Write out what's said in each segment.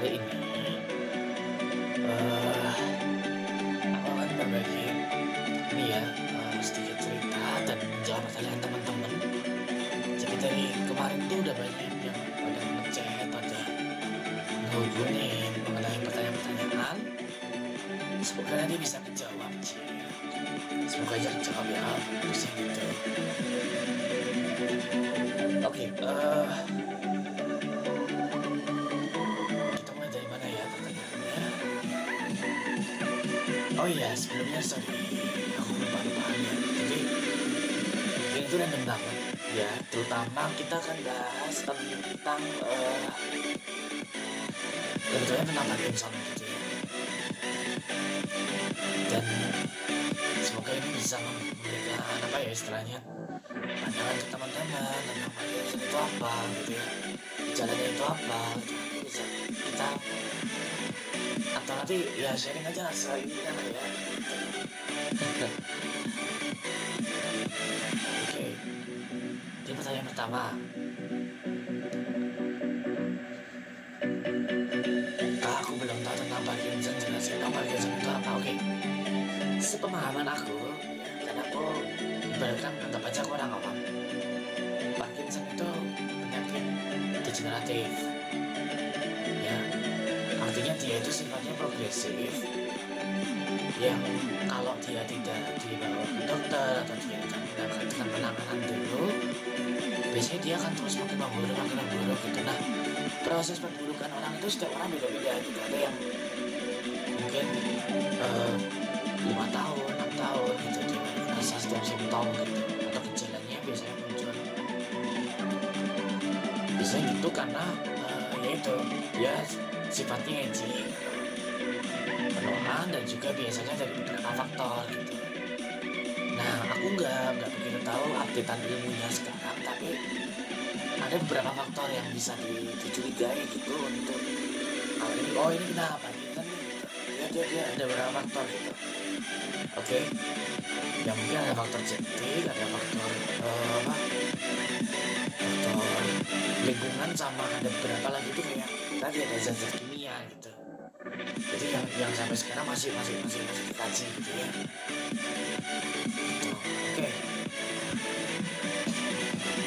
Hari ini aku akan berbagi ini ya, sedikit cerita dan menjawab pertanyaan teman-teman. Jadi dari kemarin tuh udah banyak yang pada ngechat, pada ngehubungin mengenai pertanyaan-pertanyaan. Semoga nanti bisa menjawab, Ci. Semoga aja jawab ya, terusnya gitu. Oke, kita mulai dari mana ya pertanyaannya? Oh iya, sebelumnya sorry, aku lupa ya. Jadi ini tuh random banget ya, terutama kita akan bahas tentang kebetulan tentang Parkinson gitu ya. Dan semoga ini bisa memberikan apa ya istilahnya pandangan ke teman-teman tentang Parkinson itu apa gitu ya, gejalanya itu apa gitu. Nanti bisa kita atau nanti ya sharing aja ini kan ya. Oke, jadi pertanyaan pertama, kak aku belum tahu tentang Parkinson, jelasin dong Parkinson itu apa? Oke, sepemahaman aku dan aku ibaratkan anggap aja aku orang awam. Parkinson itu penyakit degeneratif ya, artinya dia itu sifatnya progresif yang kalau dia tidak dibawa ke dokter atau dia tidak mendapatkan penanganan dulu, biasanya dia akan terus makin memburuk gitu. Nah, proses perburukan orang itu setiap orang beda-beda gitu. Ada yang mungkin 5 tahun, 6 tahun gitu dia merasa setiap simptom gitu atau gejalanya biasanya muncul. Biasanya gitu karena yaitu dia sifatnya edgy, penuaan, dan juga biasanya dari beberapa faktor gitu. Nah, aku nggak begitu tahu updatean ilmunya sekarang, tapi ada beberapa faktor yang bisa dicurigai gitu untuk hal ini. Oh, ini kenapa Parkinson nih gitu. Dia ada beberapa faktor gitu. Oke, ya mungkin ada faktor genetik, ada faktor apa? Faktor lingkungan, sama ada beberapa lagi tuh kayak tadi ada zat-zat kimia gitu. Jadi yang sampai sekarang masih dikaji gitu ya. Gitu. Oke,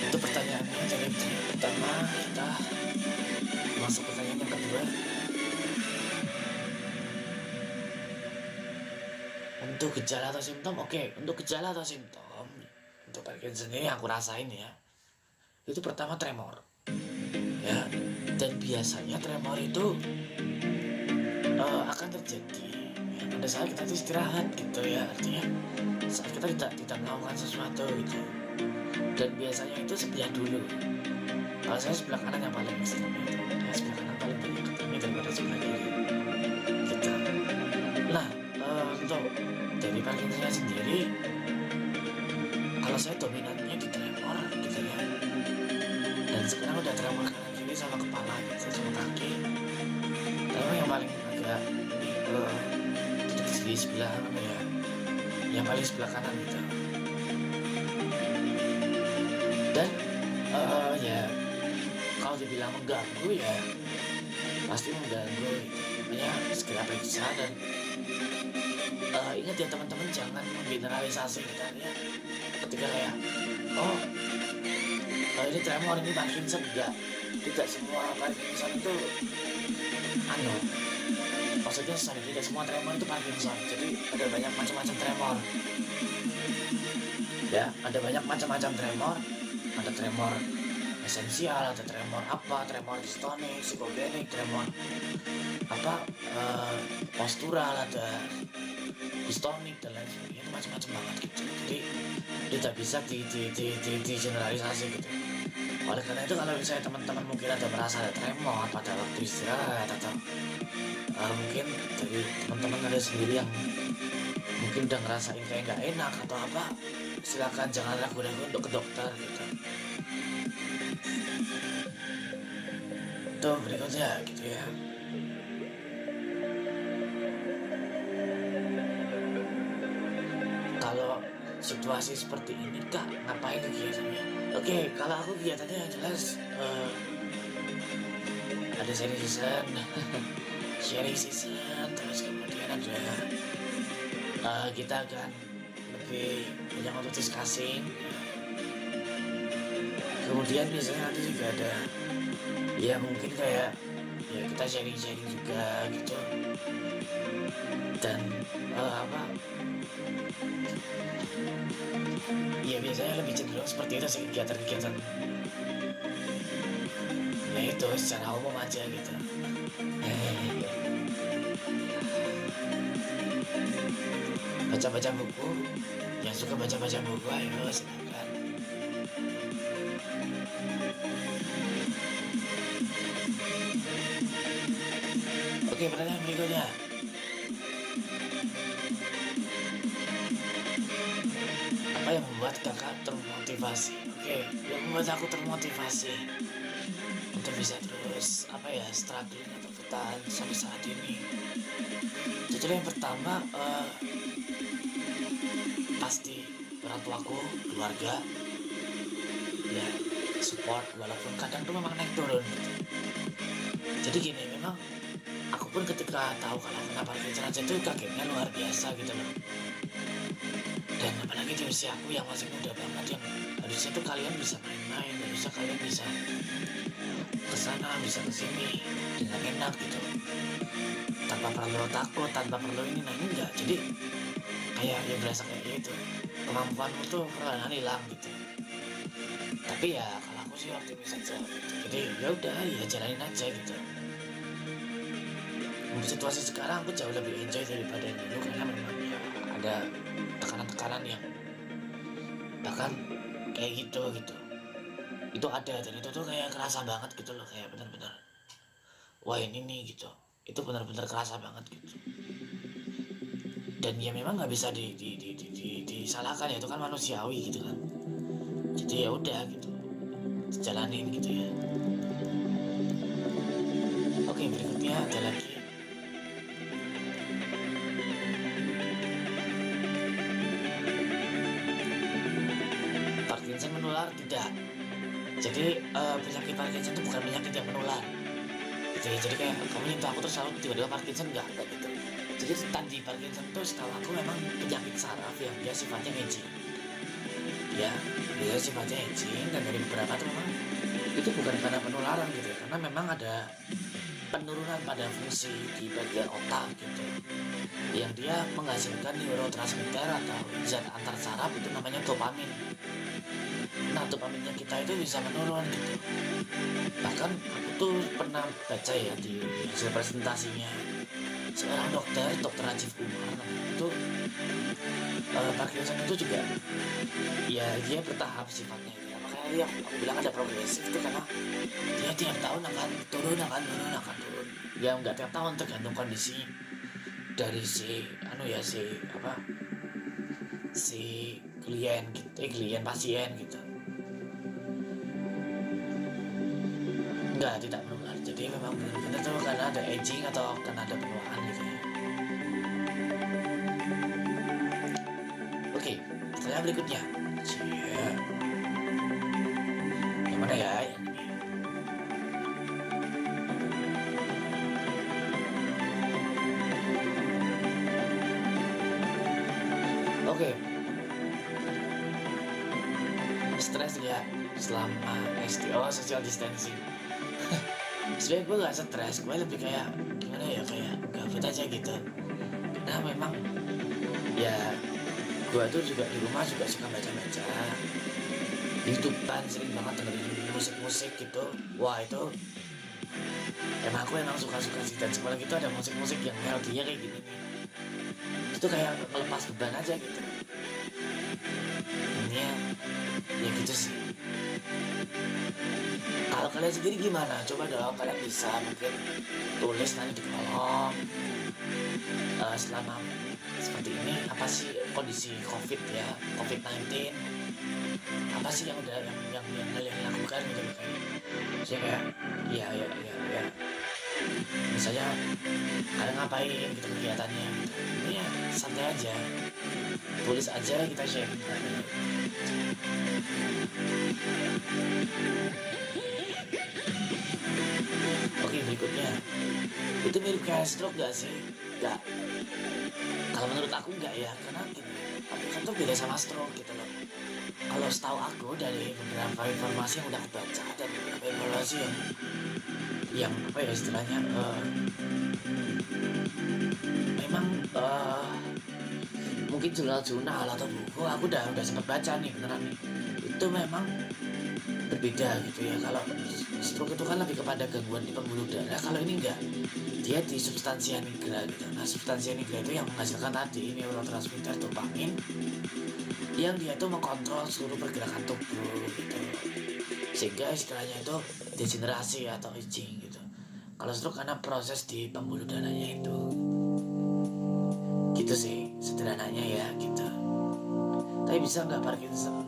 itu pertanyaannya. Jadi pertama kita masuk pertanyaan yang kedua. Untuk gejala atau simptom, oke. Untuk gejala atau simptom untuk Parkinson ini yang aku rasain ya, itu pertama tremor ya, dan biasanya tremor itu akan terjadi ya, pada saat kita itu istirahat gitu ya, artinya saat kita tidak melakukan sesuatu gitu. Dan biasanya itu sebelah dulu. Kalau saya sebelah kanan yang paling ekstrim itu ya, sebelah kanan paling banyak ketemu daripada sebelah kiri gitu. Nah, untuk dari Parkinsonnya sendiri, kalau saya dominannya di tremor gitu ya, dan sekarang udah tremor kanan kiri sama kepala gitu, sama kaki. Tremor yang paling agak di sebelah mana ya, yang paling sebelah kanan gitu. Dan ya kalau dibilang mengganggu ya pasti mengganggu gitu. Makanya segera periksa dan ingat ya teman-teman, jangan menggeneralisasi kita ya. Ketika kayak oh ini tremor, ini Parkinson, tidak semua Parkinson itu maksudnya sorry, tidak semua tremor itu Parkinson. Jadi ada banyak macam-macam tremor ya, ada banyak macam-macam tremor. Ada tremor esensial, ada tremor apa, tremor distonik, psikogenik, tremor apa postural, ada distonik dan lain sebagainya. Itu macam-macam banget gitu. Jadi tidak bisa di generalisasi gitu. Oleh karena itu, kalau misalnya teman-teman mungkin ada merasa ada tremor pada waktu istirahat, atau mungkin dari teman-teman ada sendiri yang mungkin udah ngerasain kayak nggak enak atau apa, silakan jangan ragu-ragu untuk ke dokter gitu. Itu berikutnya gitu ya. Kalau situasi seperti ini kak, ngapain kegiatannya? Oke, kalau aku kegiatannya yang jelas ada sharing season sharing season, terus kemudian ada kita akan lebih banyak untuk discussing. Kemudian biasanya nanti juga ada ya mungkin kayak ya kita sharing-sharing juga gitu. Dan ya biasanya lebih cenderung seperti itu sih kegiatan-kegiatan ya itu secara umum aja gitu. Baca-baca buku, yang suka baca-baca buku ayo silakan. Oke, pertanyaan berikutnya. Apa yang membuat kakak termotivasi? Oke, yang membuat aku termotivasi untuk bisa terus struggling atau bertahan sampai saat ini. Jujur yang pertama pasti orang tuaku, keluarga, ya support walaupun kadang tuh memang naik turun gitu. Jadi gini, memang aku pun ketika tahu kalau kena Parkinson aja tuh kagetnya luar biasa gitu loh. Dan apalagi di usia aku yang masih muda banget, yang harusnya tuh kalian bisa main-main, harusnya kalian bisa kesana, bisa kesini dengan enak gitu, tanpa perlu takut, tanpa perlu ini nah ini enggak. Jadi kayak ya berasa kayak gitu, kemampuanmu tuh perlahan hilang gitu. Tapi ya kalau aku sih optimis aja gitu. Jadi ya udah ya jalanin aja gitu. Untuk situasi sekarang aku jauh lebih enjoy daripada yang dulu, karena memang ya ada tekanan-tekanan yang bahkan kayak gitu itu ada, dan itu tuh kayak kerasa banget gitu loh, kayak benar-benar wah ini nih gitu, itu benar-benar kerasa banget gitu. Dan ya memang nggak bisa disalahkan ya, itu kan manusiawi gitu kan. Jadi ya udah gitu, jalanin gitu ya. Oke, berikutnya ada lagi. Parkinson menular tidak. Jadi penyakit Parkinson itu bukan penyakit yang menular. Jadi kayak kamu nyentuh aku terus lalu tiba-tiba Parkinson enggak gitu. Jadi tanda Parkinson itu setahu aku memang penyakit saraf yang dia sifatnya aging. Ya, dia sifatnya aging, dan dari beberapa tuh memang itu bukan karena penularan gitu ya, karena memang ada penurunan pada fungsi di bagian otak gitu, yang dia menghasilkan neurotransmitter atau zat antar saraf itu namanya dopamin. Nah, dopaminnya kita itu bisa menurun gitu. Bahkan aku tuh pernah baca ya di hasil presentasinya seorang dokter Rajiv Kumar itu Parkinson itu juga ya dia bertahap sifatnya ya. Makanya dia aku bilang ada progresif itu karena dia tiap tahun akan turun ya, nggak tiap tahun, tergantung kondisi dari si klien gitu, klien pasien gitu. Enggak, tidak menular. Jadi memang benar-benar tuh karena ada aging atau karena ada penuaan gitu ya. Oke, pertanyaan berikutnya. Yang mana ya? Yang ini. Oke. Stres ya selama STO, social distancing. Sebenarnya gue gak stres, gue lebih kayak gimana ya, kayak gabut aja gitu. Karena memang ya gue tuh juga di rumah juga suka baca-baca, YouTubean sering banget dengerin musik-musik gitu. Wah itu emang aku suka-suka sih, dan sekolah gitu ada musik-musik yang melodinya kayak gini nih. Itu kayak melepas beban aja gitu. Ini ya gitu sih. Kalau kalian sendiri gimana? Coba dong kalian bisa mungkin tulis nanti di kolom selama seperti ini apa sih kondisi COVID-19, apa sih yang kalian lakukan gitu kayak saya kayak ya misalnya kalian ngapain gitu kegiatannya gitu. Ini ya santai aja, tulis aja, kita sharing kan. Oke, berikutnya kayak stroke gak sih? Gak. Kalau menurut aku enggak ya, karena gini, Parkinson tuh beda sama stroke gitu loh. Kalau setahu aku dari beberapa informasi yang udah aku baca dan beberapa informasi yang apa ya istilahnya, memang mungkin jurnal-jurnal atau buku aku udah sempat baca nih beneran nih. Itu memang berbeda gitu ya. Kalau stroke itu kan lebih kepada gangguan di pembuluh darah, kalau ini enggak, dia di substansia nigra gitu. Nah, substansia nigra itu yang menghasilkan tadi neurotransmitter dopamin yang dia itu mengkontrol seluruh pergerakan tubuh gitu, sehingga istilahnya itu degenerasi atau aging gitu. Kalau stroke karena proses di pembuluh darahnya itu, gitu sih sederhananya ya gitu. Tapi bisa nggak Parkinson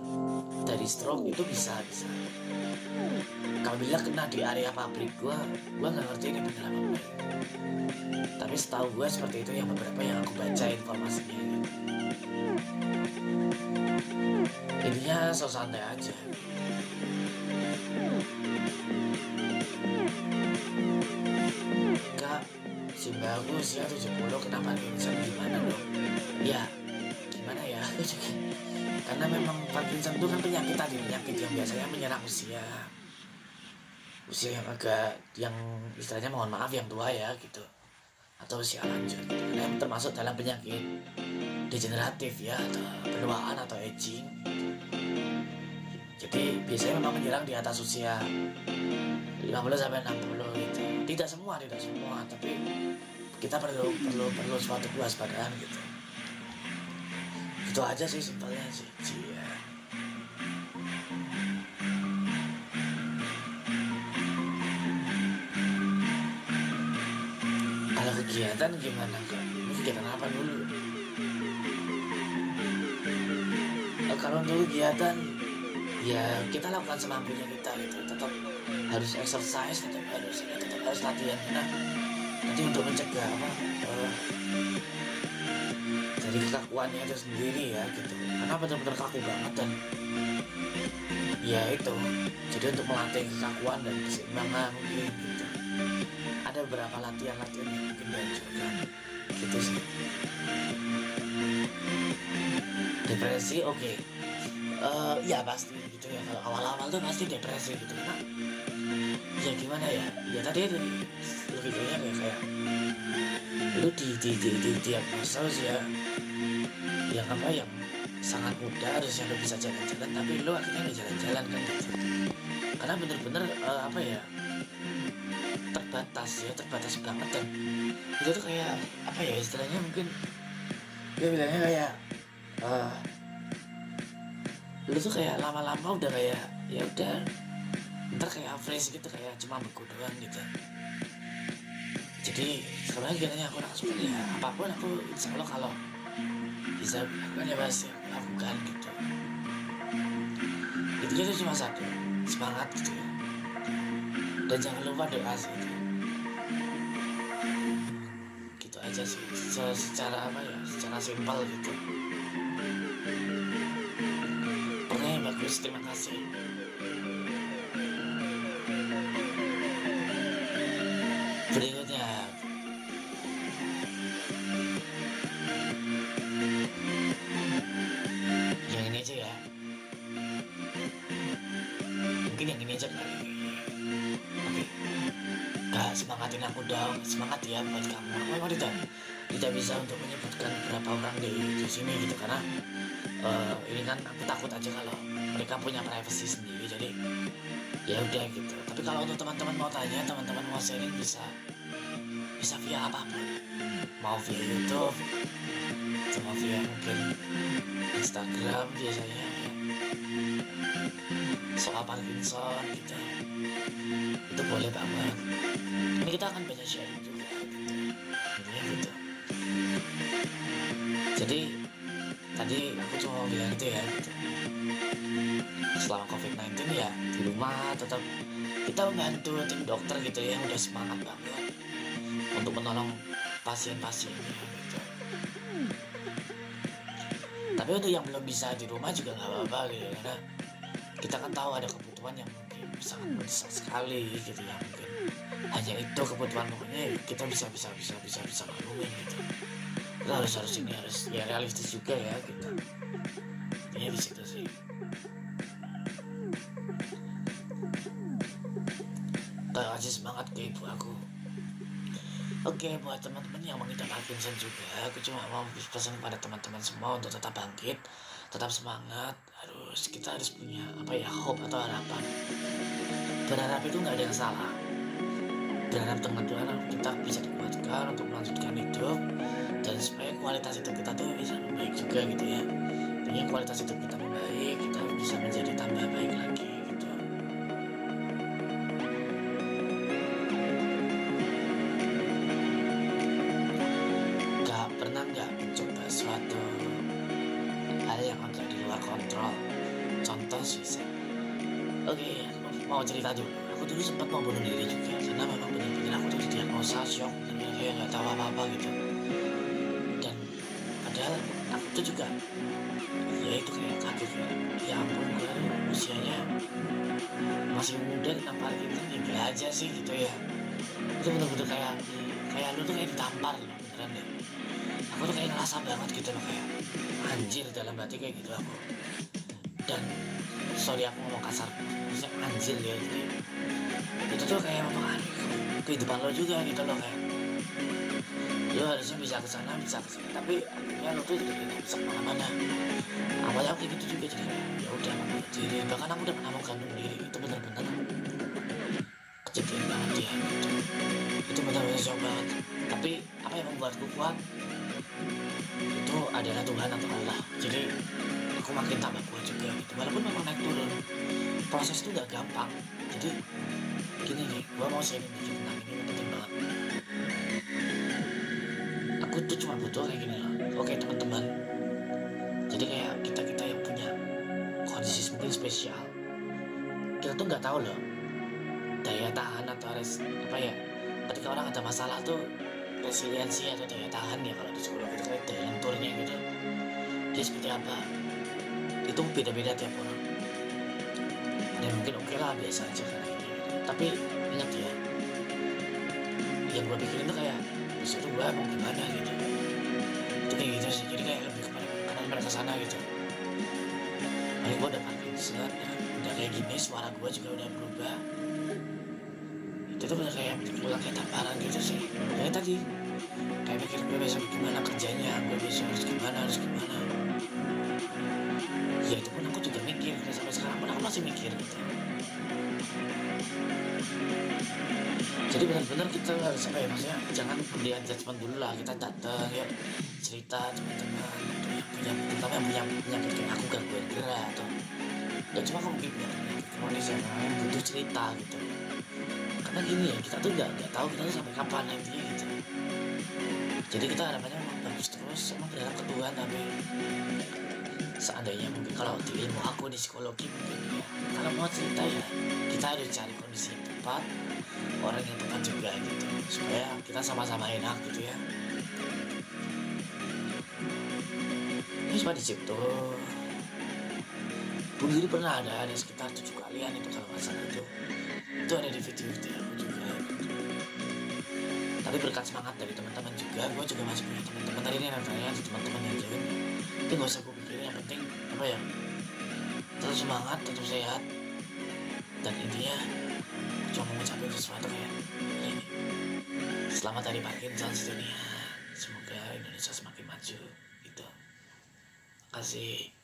dari stroke? Itu bisa. Kalau bila kena di area pabrik, gua nggak ngerti ini benar apa enggak. Tapi setahu gue seperti itu, yang beberapa yang aku baca informasinya gitu. Intinya so santai aja. Kak, si mbak aku usia 70 kena Parkinson gimana dong? Ya, gimana ya? Karena memang Parkinson itu kan penyakit yang biasanya menyerang usia yang agak, yang istilahnya mohon maaf yang tua ya gitu, atau usia lanjut gitu. Karena termasuk dalam penyakit degeneratif ya, atau penuaan atau aging. Jadi biasanya memang menyerang di atas usia 50 sampai 60 gitu. Tidak semua, tapi kita perlu suatu kewaspadaan gitu. Itu aja sih simpelnya sih. Ya. Kalau kegiatan gimana Kak? Ini kegiatan apa dulu? Kalau untuk kegiatan ya kita lakukan semampunya kita gitu. Tetap harus exercise, tetap harus latihan. Nah, nanti untuk mencegah dari kekakuannya itu sendiri ya gitu. Karena benar-benar kaku banget, dan ya itu. Jadi untuk melatih kekakuan dan keseimbangan mungkin gitu. Ada beberapa latihan yang mungkin dianjurkan gitu sih. Depresi oke. Ya pasti gitu ya, kalau awal-awal tuh pasti depresi gitu. Karena ya gimana ya, ya tadi itu lebih kayak lu di diagnosa usia yang apa, yang sangat muda, harusnya lu bisa jalan-jalan, tapi lu akhirnya nggak jalan-jalan kan gitu. Karena bener-bener apa ya, terbatas banget, dan itu tuh kayak apa ya istilahnya, mungkin dia bilangnya kayak lu tuh kayak lama-lama udah kayak ya udah ntar kayak fresh gitu, kayak cuma beku doang gitu. Jadi sebenarnya gini, aku langsung ya apapun aku insya Allah kalau bisa lakukan ya pasti aku lakukan gitu. Intinya itu cuma satu, semangat gitu ya, dan jangan lupa doa sih gitu aja sih. Secara apa ya, secara simpel gitu. Pokoknya bagus, terima kasih. Berikutnya yang ini aja ya, mungkin yang ini aja kali. Oke, Kak, semangatin aku dong, semangat ya buat kamu. Aku memang tidak bisa untuk menyebutkan berapa orang di sini gitu, karena ini kan aku takut aja kalau mereka punya privacy sendiri. Jadi ya udah gitu. Tapi kalau untuk teman-teman mau tanya, teman-teman mau sharing, bisa via apapun, mau via YouTube, sama via mungkin Instagram biasanya ya. Soal Parkinson gitu, itu boleh banget. Ini kita akan banyak sharing juga gitu. Jadi tadi aku cuma mau bilang itu ya gitu. Selama COVID-19 ya di rumah tetap kita membantu tim dokter gitu ya, yang udah semangat banget untuk menolong pasien-pasiennya gitu. Tapi untuk yang belum bisa di rumah juga nggak apa-apa gitu, karena kita kan tahu ada kebutuhan yang lagi sangat mendesak sekali gitu ya, mungkin hanya itu kebutuhan pokoknya kita bisa maklumin gitu. Kita harus ini harus ya realistis juga ya gitu. Intinya di situ sih. Kasih semangat ke ibu aku. Oke, buat teman-teman yang mengidap Parkinson juga, aku cuma mau pesan kepada teman-teman semua untuk tetap bangkit, tetap semangat. Kita harus punya hope atau harapan. Berharap itu nggak ada yang salah. Berharap dengan Tuhan kita bisa dikuatkan untuk melanjutkan hidup dan supaya kualitas hidup kita tuh bisa membaik juga gitu ya. Dengan kualitas hidup kita membaik, kita bisa menjadi tambah baik lagi. Suatu hal yang agak di luar kontrol, contoh suicide. Oke, mau cerita dulu. Aku dulu sempat mau bunuh diri juga karena memang benar-benar aku tuh didiagnosa shock dan kayak nggak tahu apa-apa gitu. Dan padahal aku tuh juga ya itu kayak kaget ya ampun, gue usianya masih muda kenapa gitu gila aja sih gitu ya. Itu bener-bener kayak lu tuh kayak ditampar loh beneran deh. Aku tuh kayak ngerasa banget gitu loh, kayak anjir dalam hati kayak gitu aku. Dan sorry aku ngomong kasar, maksudnya anjir ya gitu. Itu tuh kayak apa kehidupan lo juga gitu loh, kayak lo harusnya bisa kesana bisa kesini, tapi akhirnya lo tuh tidak bisa kemana-mana. Awalnya aku kayak gitu juga, jadi kayak ya udah aku bunuh diri. Bahkan aku udah pernah mau gantung diri. Itu bener-bener kejadian banget ya gitu. Itu benar-benar shock banget. Tapi apa yang membuatku kuat itu adalah Tuhan atau Allah. Jadi aku makin tambah kuat juga gitu. Walaupun memang naik turun, proses itu gak gampang. Jadi gini nih, gua mau sharing dikit tentang ini penting banget. Aku tuh cuma butuh kayak gini loh. Oke teman-teman, jadi kayak kita yang punya kondisi mungkin spesial, kita tuh nggak tahu loh daya tahan atau ketika orang ada masalah tuh resiliensi atau daya tahan ya, kalau di psikolog itu kayak daya lenturnya gitu, dia seperti apa itu beda-beda tiap orang. Dan mungkin oke lah biasa aja karena itu, tapi ingat ya, yang gue pikirin tuh kayak disitu gue mau gimana gitu. Itu kayak gitu sih, jadi kayak lebih kepada kesana gitu. Gue udah Parkinson, udah kayak gini, suara gue juga udah berubah. Itu tuh bener kayak pulang kayak tamparan gitu sih. Kayak tadi, kayak mikir gue besok gimana kerjanya, gue besok harus gimana. Ya itu pun aku juga mikir, sampai sekarang pun aku masih mikir gitu. Jadi benar-benar kita harus maksudnya jangan kemudian judgement dulu lah. Kita datang ya cerita teman-teman terutama yang punya penyakit kayak aku, gangguan gerak atau ya cuma kamu punya penyakit kronis yang butuh cerita gitu. Karena gini ya, kita tuh nggak tahu kita tuh sampai kapan nantinya gitu. Jadi kita harapannya memang bagus terus sama berharap ke Tuhan. Tapi seandainya mungkin kalau di ilmu aku di psikologi mungkin ya, kalau mau cerita ya kita harus cari kondisi yang tepat, orang yang tepat juga gitu, supaya kita sama-sama enak gitu ya. Ini cuma di situ. Bunuh diri pernah ada sekitar 7 kalian itu kalau nggak salah itu ada di video aku juga gitu. Tapi berkat semangat dari teman-teman juga, gue juga masih punya teman-teman. Tadi ini nanya teman-teman yang join, itu gak usah gue pikirin, yang penting tetap semangat, tetap sehat, dan intinya cuma mengucapkan sesuatu kayak ini, selamat hari Parkinson sedunia, semoga Indonesia semakin maju gitu. Terima kasih.